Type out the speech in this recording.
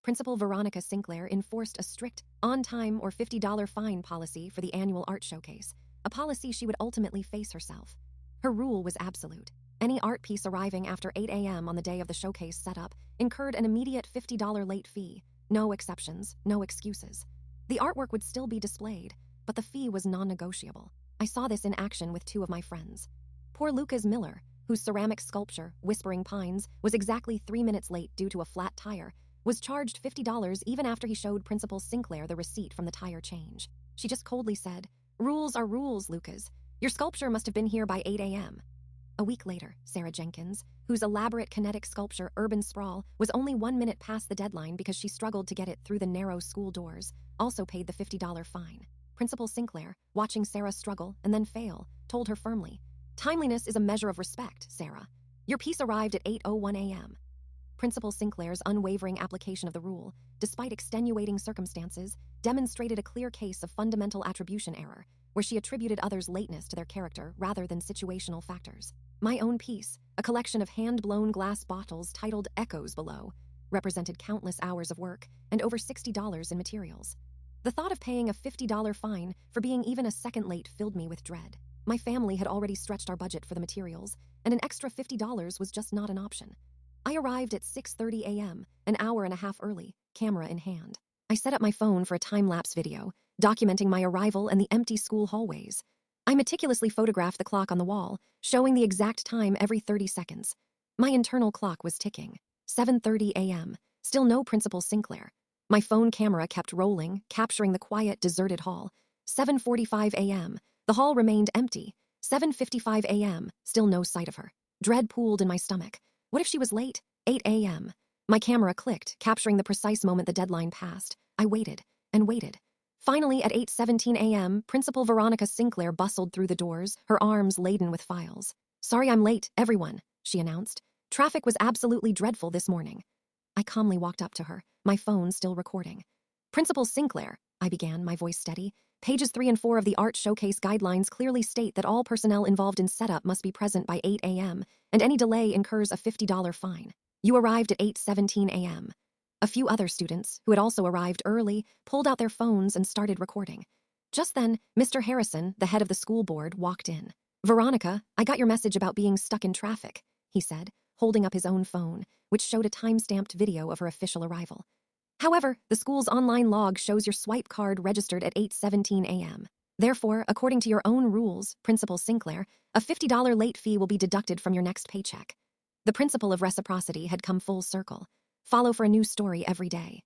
Principal Veronica Sinclair enforced a strict, on-time or $50 fine policy for the annual art showcase, a policy she would ultimately face herself. Her rule was absolute. Any art piece arriving after 8 a.m. on the day of the showcase setup incurred an immediate $50 late fee. No exceptions, no excuses. The artwork would still be displayed, but the fee was non-negotiable. I saw this in action with two of my friends. Poor Lucas Miller, whose ceramic sculpture, Whispering Pines, was exactly 3 minutes late due to a flat tire, was charged $50 even after he showed Principal Sinclair the receipt from the tire change. She just coldly said, "Rules are rules, Lucas. Your sculpture must have been here by 8 a.m. A week later, Sarah Jenkins, whose elaborate kinetic sculpture Urban Sprawl was only 1 minute past the deadline because she struggled to get it through the narrow school doors, also paid the $50 fine. Principal Sinclair, watching Sarah struggle and then fail, told her firmly, "Timeliness is a measure of respect, Sarah. Your piece arrived at 8:01 a.m. Principal Sinclair's unwavering application of the rule, despite extenuating circumstances, demonstrated a clear case of fundamental attribution error, where she attributed others' lateness to their character rather than situational factors. My own piece, a collection of hand-blown glass bottles titled Echoes Below, represented countless hours of work and over $60 in materials. The thought of paying a $50 fine for being even a second late filled me with dread. My family had already stretched our budget for the materials, and an extra $50 was just not an option. I arrived at 6:30 a.m., an hour and a half early, camera in hand. I set up my phone for a time-lapse video, documenting my arrival and the empty school hallways. I meticulously photographed the clock on the wall, showing the exact time every 30 seconds. My internal clock was ticking. 7:30 a.m., still no Principal Sinclair. My phone camera kept rolling, capturing the quiet, deserted hall. 7:45 a.m., the hall remained empty. 7:55 a.m., still no sight of her. Dread pooled in my stomach. What if she was late? 8 a.m. My camera clicked, capturing the precise moment the deadline passed. I waited and waited. Finally, at 8:17 a.m., Principal Veronica Sinclair bustled through the doors, her arms laden with files. "Sorry I'm late, everyone," she announced. "Traffic was absolutely dreadful this morning." I calmly walked up to her, my phone still recording. "Principal Sinclair," I began, my voice steady, "pages 3 and 4 of the Art Showcase guidelines clearly state that all personnel involved in setup must be present by 8 a.m., and any delay incurs a $50 fine. You arrived at 8:17 a.m. A few other students, who had also arrived early, pulled out their phones and started recording. Just then, Mr. Harrison, the head of the school board, walked in. "Veronica, I got your message about being stuck in traffic," he said, holding up his own phone, which showed a time-stamped video of her official arrival. "However, the school's online log shows your swipe card registered at 8:17 a.m. Therefore, according to your own rules, Principal Sinclair, a $50 late fee will be deducted from your next paycheck." The principle of reciprocity had come full circle. Follow for a new story every day.